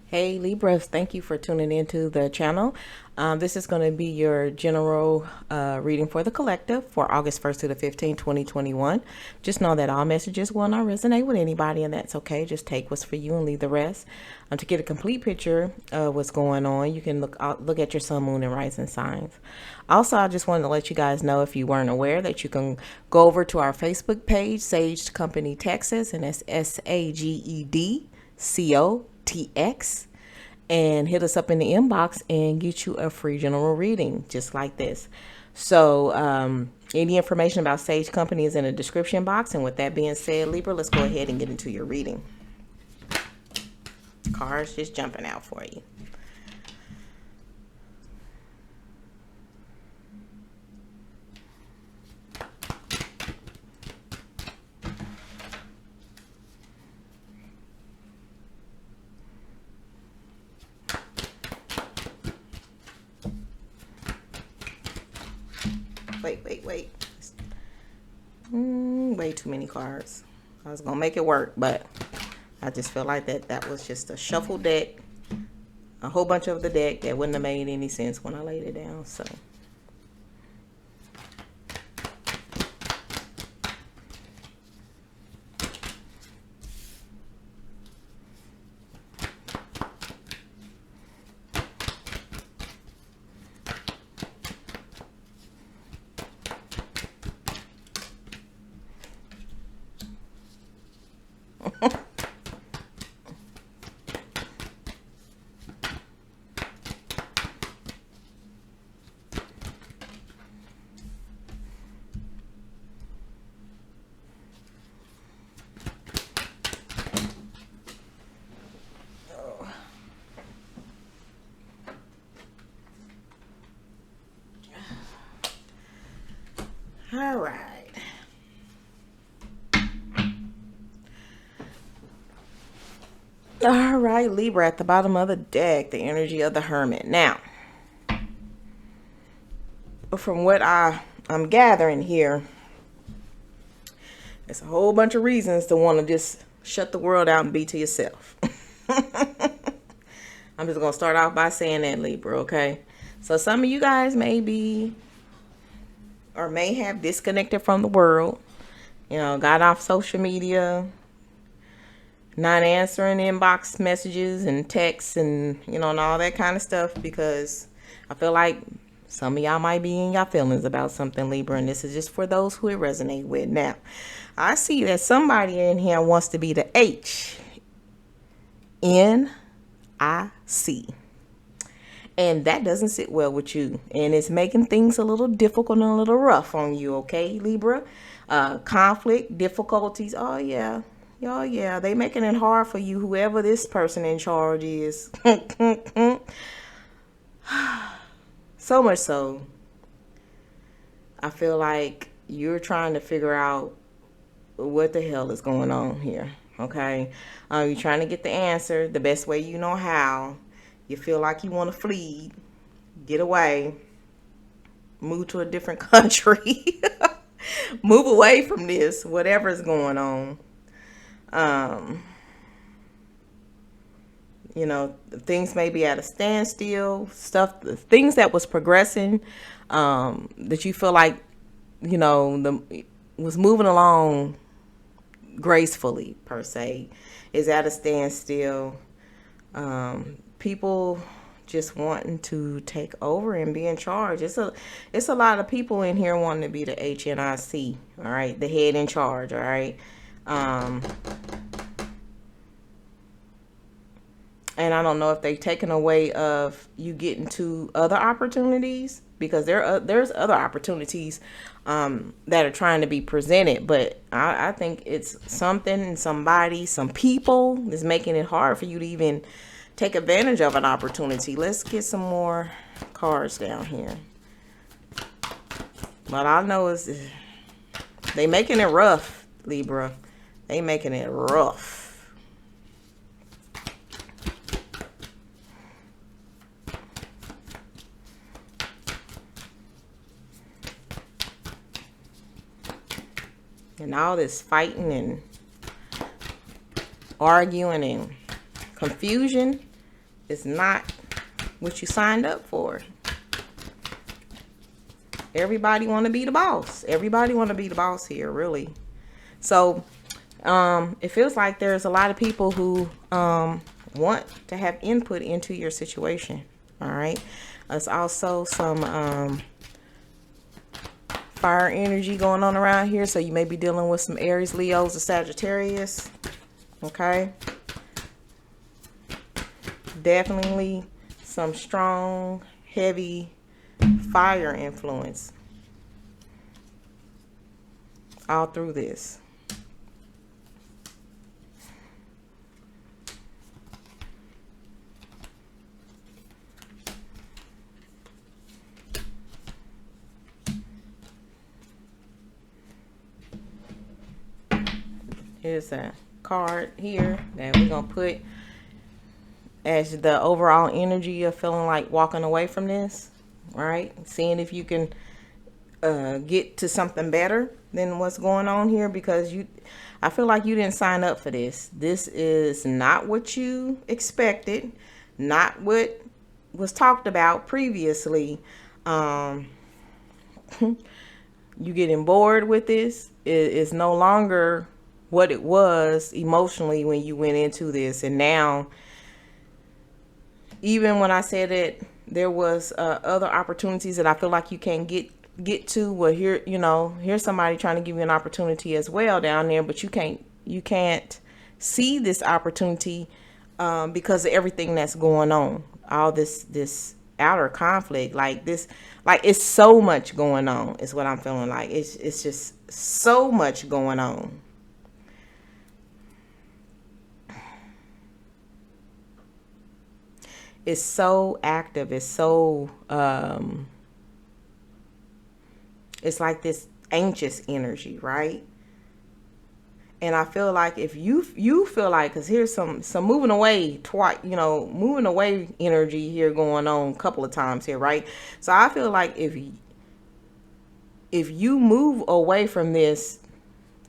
Hey Libras, thank you for tuning into the channel. This is going to be your general reading for the collective for August 1st to the 15th, 2021. Just know that all messages will not resonate with anybody, and that's okay. Just take what's for you and leave the rest. To get a complete picture of what's going on, you can look at your sun, moon, and rising signs. Also, I just wanted to let you guys know, if you weren't aware, that you can go over to our Facebook page, Saged Company Texas, and that's SagedCo, and hit us up in the inbox and get you a free general reading just like this. So any information about Sage Company is in the description box. And with that being said, Libra, let's go ahead and get into your reading. Cards just jumping out for you. Wait. Way too many cards. I was gonna make it work, but I just feel like that was just a shuffle deck, a whole bunch of the deck that wouldn't have made any sense when I laid it down. So all right. All right, Libra, at the bottom of the deck, the energy of the Hermit. Now, from what I'm gathering here, there's a whole bunch of reasons to want to just shut the world out and be to yourself. I'm just going to start off by saying that, Libra, okay? So some of you guys may be or may have disconnected from the world, got off social media, not answering inbox messages and texts and, and all that kind of stuff, because I feel like some of y'all might be in your feelings about something, Libra, and this is just for those who it resonates with. Now, I see that somebody in here wants to be the HNIC, and that doesn't sit well with you, and it's making things a little difficult and a little rough on you, okay, Libra? Conflict, difficulties, oh yeah, they making it hard for you, whoever this person in charge is. So much so, I feel like you're trying to figure out what the hell is going on here, okay? You're trying to get the answer the best way you know how. You feel like you want to flee, get away, move to a different country, move away from this, whatever's going on. Things may be at a standstill, things that was progressing, that you feel like, was moving along gracefully, per se, is at a standstill. People just wanting to take over and be in charge. It's a lot of people in here wanting to be the HNIC, all right, the head in charge, all right. And I don't know if they've taken away of you getting to other opportunities, because there's other opportunities that are trying to be presented. But I think it's something, somebody, some people is making it hard for you to even take advantage of an opportunity. Let's get some more cards down here. What I know is they making it rough, Libra. They making it rough. And all this fighting and arguing and confusion, is not what you signed up for. Everybody want to be the boss. Everybody want to be the boss here, really. So it feels like there's a lot of people who want to have input into your situation. All right. There's also some fire energy going on around here. So you may be dealing with some Aries, Leos, or Sagittarius. Okay. Definitely some strong, heavy fire influence all through this. Here's a card here that we're gonna put as the overall energy of feeling like walking away from this, right? Seeing if you can get to something better than what's going on here, because I feel like you didn't sign up for this. This is not what you expected, not what was talked about previously. You getting bored with this. It's no longer what it was emotionally when you went into this. And now, even when I said that there was other opportunities that I feel like you can't get to, well, here, you know, here's somebody trying to give you an opportunity as well down there, but you can't see this opportunity because of everything that's going on. All this outer conflict, like this, like it's so much going on is what I'm feeling like. It's just so much going on. It's so active. It's so it's like this anxious energy, right? And I feel like if you feel like, because here's some moving away moving away energy here going on a couple of times here, right? So I feel like if you move away from this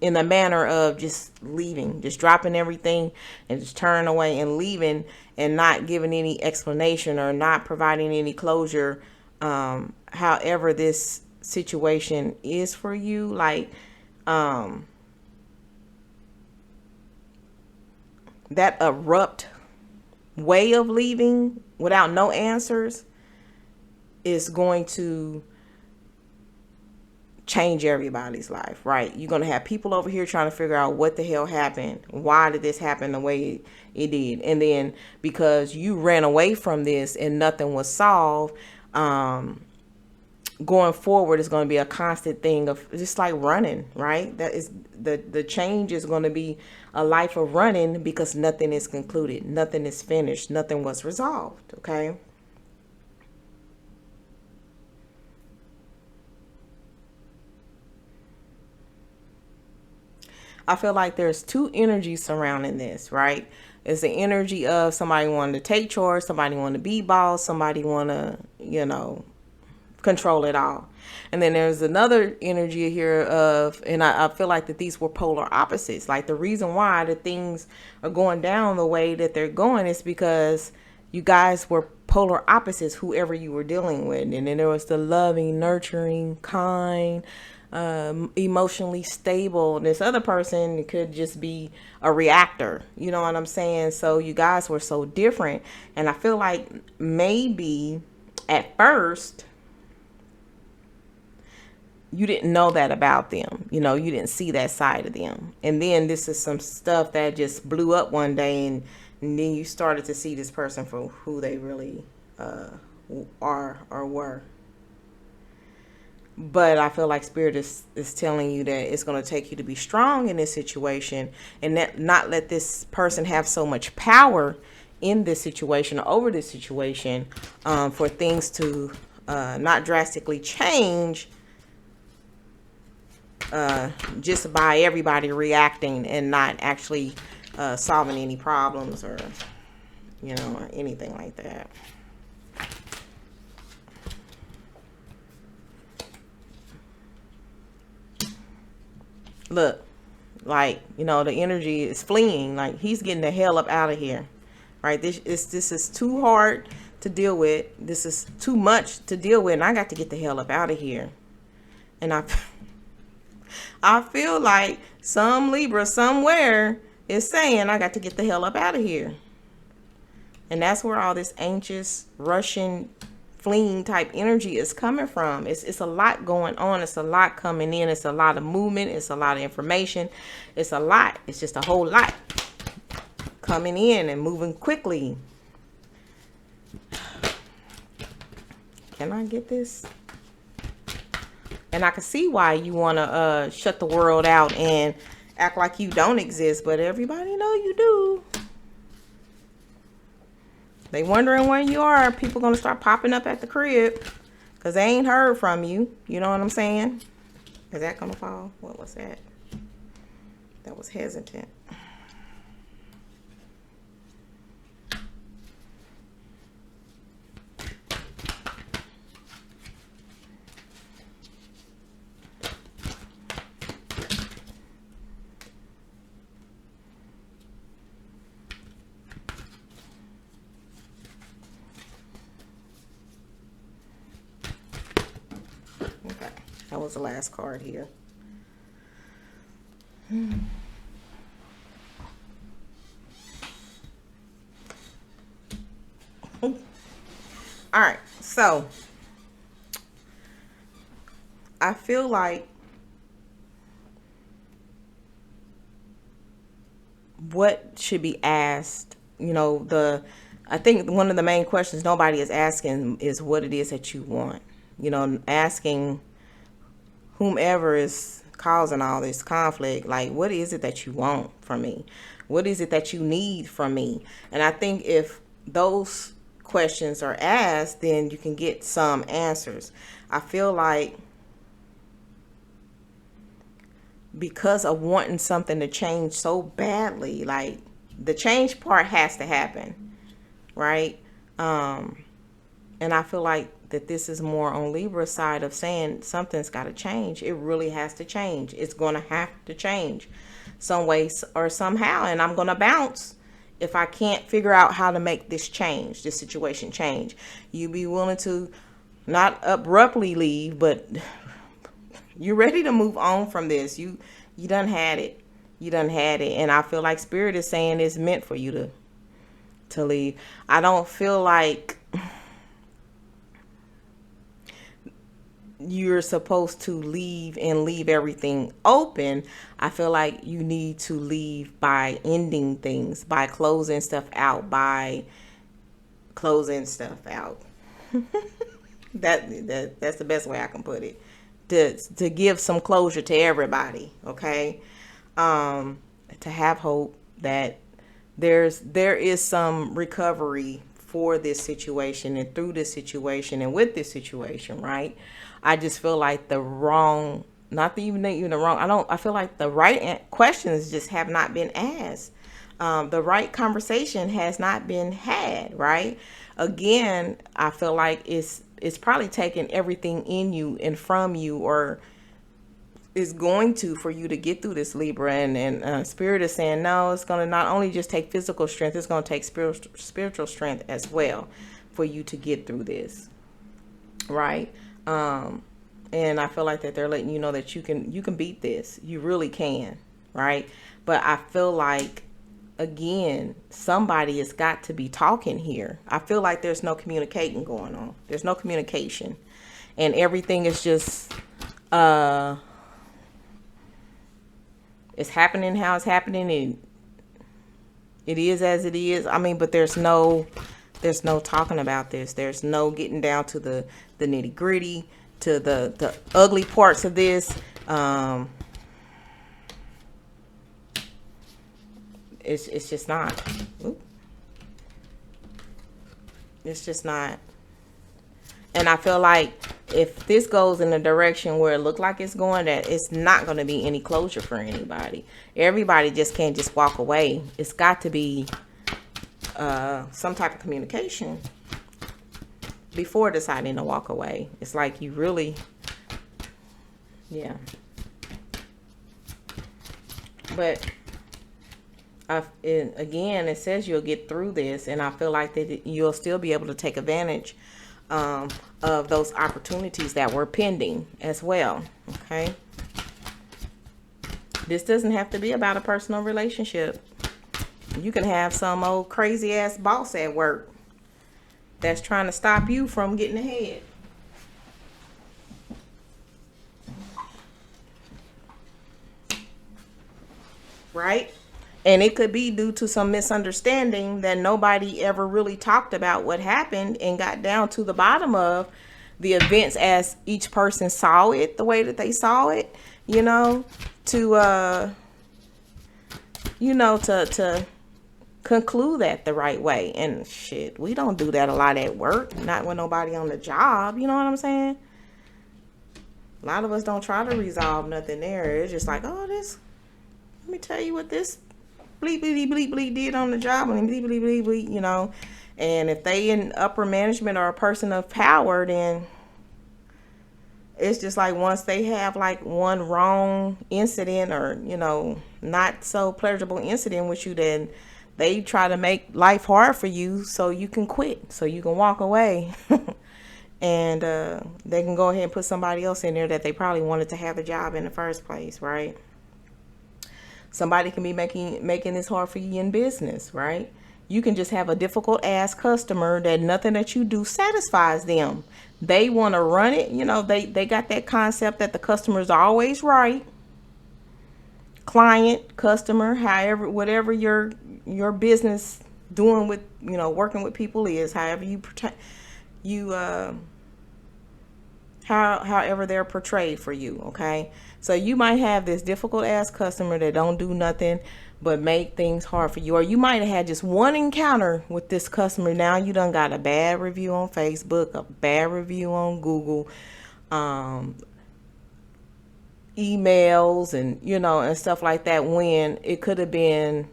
in the manner of just leaving, just dropping everything and just turning away and leaving and not giving any explanation or not providing any closure, however this situation is for you, like that abrupt way of leaving without no answers is going to change everybody's life, right? You're going to have people over here trying to figure out what the hell happened. Why did this happen the way it did? And then because you ran away from this and nothing was solved, going forward is going to be a constant thing of just like running, right? That is the change is going to be a life of running because nothing is concluded, nothing is finished, nothing was resolved. Okay. I feel like there's two energies surrounding this, right? It's the energy of somebody wanting to take charge, somebody wanting to be boss, somebody want to, control it all. And then there's another energy here of, and I feel like that these were polar opposites. Like the reason why the things are going down the way that they're going is because you guys were polar opposites, whoever you were dealing with. And then there was the loving, nurturing, kind, emotionally stable. And this other person could just be a reactor. You know what I'm saying? So you guys were so different. And I feel like maybe at first you didn't know that about them. You didn't see that side of them. And then this is some stuff that just blew up one day, and then you started to see this person for who they really are or were. But I feel like Spirit is telling you that it's going to take you to be strong in this situation and not let this person have so much power in this situation or over this situation for things to not drastically change just by everybody reacting and not actually solving any problems or anything like that. Look, like, the energy is fleeing. Like, he's getting the hell up out of here. right? This is too hard to deal with. This is too much to deal with, and I got to get the hell up out of here. And I feel like some Libra somewhere is saying I got to get the hell up out of here. And that's where all this anxious, rushing, fleeing type energy is coming from. It's a lot going on. It's a lot coming in. It's a lot of movement. It's a lot of information. It's a lot. It's just a whole lot coming in and moving quickly. Can I get this? And I can see why you want to shut the world out and act like you don't exist, but everybody know you do. They wondering where you are. People gonna start popping up at the crib because they ain't heard from you. You know what I'm saying? Is that gonna fall? What was that? That was hesitant. That was the last card here. All right, so I feel like what should be asked, I think one of the main questions nobody is asking is what it is that you want. Asking whomever is causing all this conflict, like, what is it that you want from me? What is it that you need from me? And I think if those questions are asked, then you can get some answers. I feel like because of wanting something to change so badly, like the change part has to happen, right? And I feel like that this is more on Libra's side of saying something's got to change. It really has to change. It's going to have to change some way or somehow. And I'm going to bounce if I can't figure out how to make this change, this situation change. You be willing to not abruptly leave, but you're ready to move on from this. You done had it. You done had it. And I feel like Spirit is saying it's meant for you to leave. I don't feel like you're supposed to leave and leave everything open. I feel like you need to leave by ending things, by closing stuff out, that's the best way I can put it. To give some closure to everybody, okay? To have hope that there is some recovery for this situation and through this situation and with this situation, right? I just feel like I feel like the right questions just have not been asked. The right conversation has not been had, right? Again, I feel like it's probably taking everything in you and from you, or is going to, for you to get through this, Libra. And Spirit is saying, no, it's going to not only just take physical strength, it's going to take spiritual strength as well for you to get through this, right? And I feel like that they're letting you know that you can beat this. You really can, right? But I feel like, again, somebody has got to be talking here. I feel like there's no communicating going on. There's no communication. And everything is just, it's happening how it's happening. And it is as it is. I mean, but there's no talking about this. There's no getting down to the nitty gritty, to the ugly parts of this. It's just not. Oop. It's just not. And I feel like if this goes in the direction where it looked like it's going, that it's not going to be any closure for anybody. Everybody just can't just walk away. It's got to be some type of communication before deciding to walk away. It's like you really, yeah. But And again, it says you'll get through this, and I feel like that you'll still be able to take advantage of those opportunities that were pending as well. Okay. This doesn't have to be about a personal relationship. You can have some old crazy ass boss at work that's trying to stop you from getting ahead. Right? And it could be due to some misunderstanding that nobody ever really talked about what happened and got down to the bottom of the events as each person saw it the way that they saw it, you know, to to conclude that the right way. And shit, we don't do that a lot at work, not with nobody on the job, you know what I'm saying? A lot of us don't try to resolve nothing there. It's just like, oh, this, let me tell you what this bleep, bleep, bleep, bleep did on the job, and bleep, bleep, bleep, bleep, you know. And if they in upper management or a person of power, then it's just like once they have like one wrong incident or, you know, not so pleasurable incident with you, then they try to make life hard for you so you can quit, so you can walk away. And they can go ahead and put somebody else in there that they probably wanted to have a job in the first place, right? Somebody can be making this hard for you in business, right? You can just have a difficult ass customer that nothing that you do satisfies them. They want to run it. You know, they got that concept that the customer is always right. Client, customer, however, whatever your business doing with, you know, working with people is, however however they're portrayed for you. Okay. So you might have this difficult ass customer that don't do nothing but make things hard for you. Or you might have had just one encounter with this customer. Now you done got a bad review on Facebook, a bad review on Google, emails, and, you know, and stuff like that, when it could have been,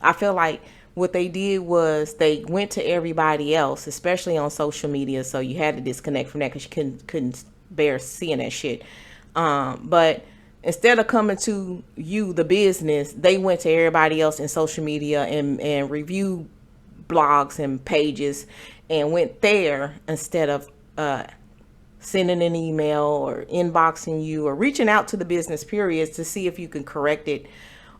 I feel like what they did was they went to everybody else, especially on social media. So you had to disconnect from that because you couldn't bear seeing that shit. But instead of coming to you, the business, they went to everybody else in social media and review blogs and pages and went there instead of sending an email or inboxing you or reaching out to the business periods to see if you can correct it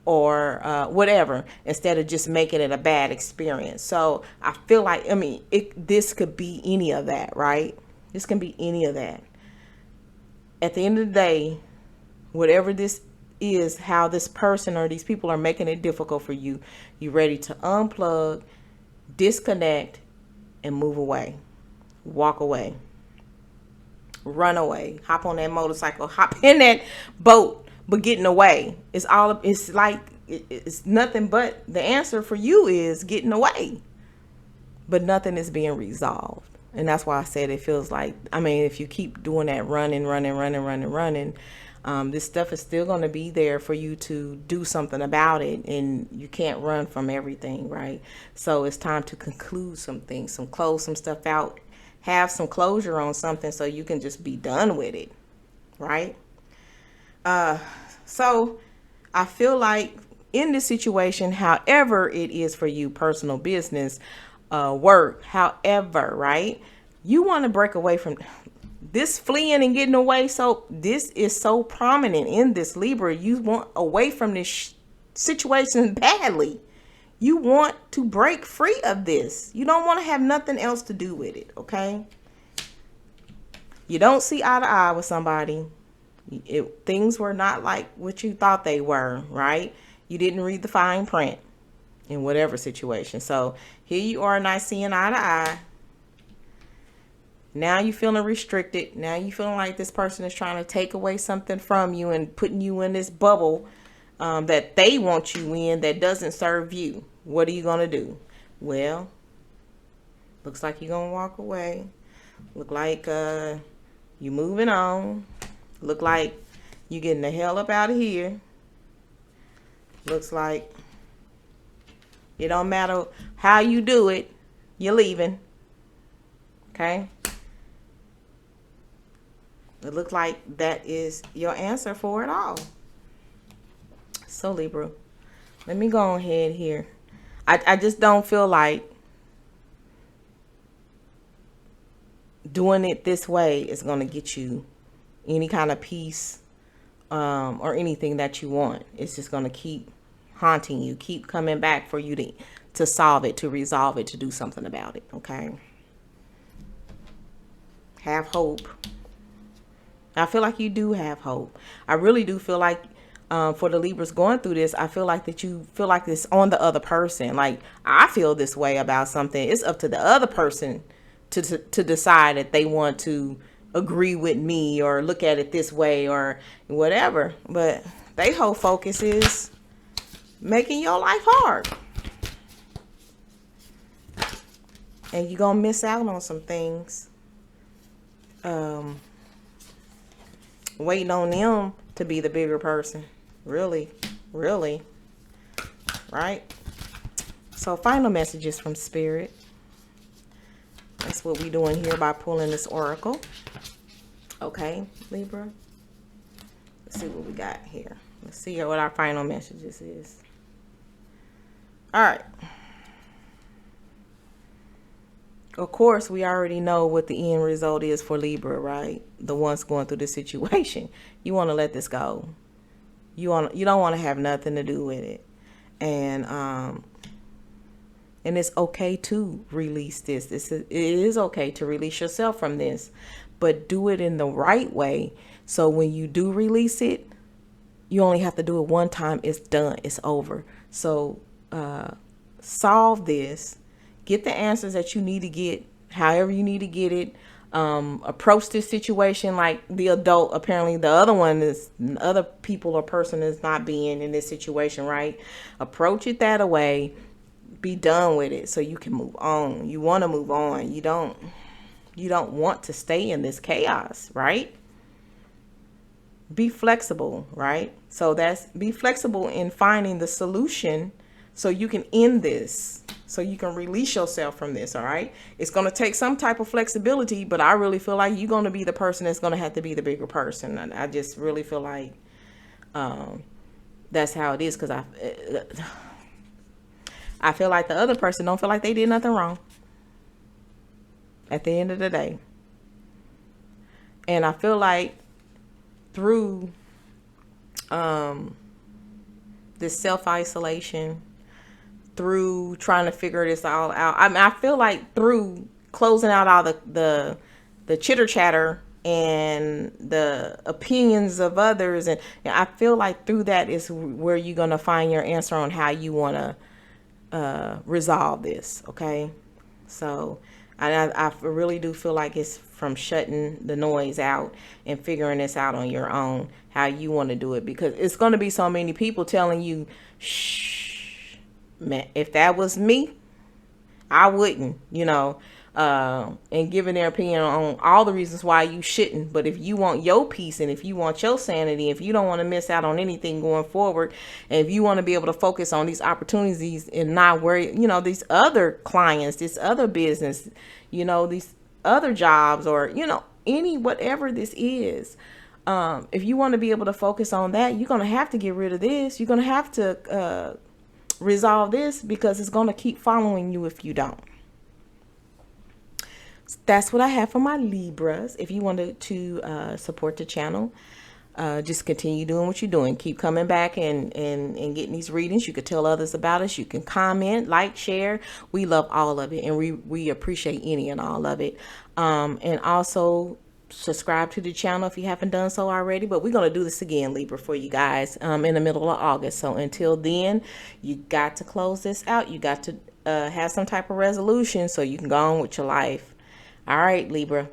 or whatever, instead of just making it a bad experience. So I feel like, I mean, this could be any of that, right? This can be any of that. At the end of the day, whatever this is, how this person or these people are making it difficult for you, you're ready to unplug, disconnect, and move away. Walk away. Run away. Hop on that motorcycle. Hop in that boat. But getting away. It's nothing but, the answer for you is getting away. But nothing is being resolved. And that's why I said it feels like, I mean, if you keep doing that running, this stuff is still going to be there for you to do something about it. And you can't run from everything, right? So it's time to conclude some things, close some stuff out, have some closure on something so you can just be done with it, right? So I feel like in this situation, however it is for you, personal, business, work, however, right? You want to break away from this fleeing and getting away. So this is so prominent in this Libra. You want away from this situation badly. You want to break free of this. You don't want to have nothing else to do with it. Okay. You don't see eye to eye with somebody. Things were not like what you thought they were, right? You didn't read the fine print in whatever situation. So here you are, not seeing eye to eye. Now you feeling restricted. Now you feeling like this person is trying to take away something from you and putting you in this bubble that they want you in that doesn't serve you. What are you going to do? Well, looks like you're going to walk away. Look like you moving on. Look like you getting the hell up out of here. Looks like it don't matter how you do it, you're leaving. Okay? It looks like that is your answer for it all. So Libra, Let me go ahead here. I just don't feel like doing it this way is going to get you any kind of peace or anything that you want. It's just going to keep haunting you, keep coming back for you to solve it, to resolve it, to do something about it. Okay. Have hope. I feel like you do have hope. I really do feel like for the Libras going through this, I feel like that you feel like it's on the other person. Like I feel this way about something. It's up to the other person to decide that they want to agree with me or look at it this way or whatever. But they whole focus is making your life hard. And you're going to miss out on some things. Waiting on them to be the bigger person. Really, really. Right? So final messages from Spirit. That's what we're doing here by pulling this oracle. Okay, Libra. Let's see what we got here. Let's see what our final messages is. All right. Of course, we already know what the end result is for Libra, right? The ones going through this situation. You want to let this go. You don't want to have nothing to do with it. And it's okay to release this. It is okay to release yourself from this, but do it in the right way. So when you do release it, you only have to do it one time. It's done. It's over. So solve this. Get the answers that you need to get, however you need to get it. Approach this situation like the adult. Apparently the other people or person is not being in this situation, right? Approach it that way. Be done with it so you can move on. You want to move on. You don't want to stay in this chaos, right? Be flexible, right? So be flexible in finding the solution so you can end this, so you can release yourself from this, all right? It's going to take some type of flexibility, but I really feel like you're going to be the person that's going to have to be the bigger person. And I just really feel like that's how it is, because I feel like the other person don't feel like they did nothing wrong at the end of the day. And I feel like through this self-isolation, through trying to figure this all out, I feel like through closing out all the chitter chatter and the opinions of others, and I feel like through that is where you're going to find your answer on how you want to resolve this. Okay. So I really do feel like it's from shutting the noise out and figuring this out on your own, how you want to do it, because it's going to be so many people telling you, shh, man, if that was me, I wouldn't, and giving their opinion on all the reasons why you shouldn't. But if you want your peace and if you want your sanity, if you don't want to miss out on anything going forward, and if you want to be able to focus on these opportunities and not worry, these other clients, this other business, these other jobs, or, whatever this is, if you want to be able to focus on that, you're going to have to get rid of this. You're going to have to resolve this, because it's going to keep following you if you don't. That's what I have for my Libras. If you wanted to support the channel, just continue doing what you're doing. Keep coming back and getting these readings. You could tell others about us. You can comment, like, share. We love all of it, and we appreciate any and all of it. And also subscribe to the channel if you haven't done so already. But we're going to do this again, Libra, for you guys in the middle of August. So until then, you got to close this out. You got to have some type of resolution so you can go on with your life. All right, Libra.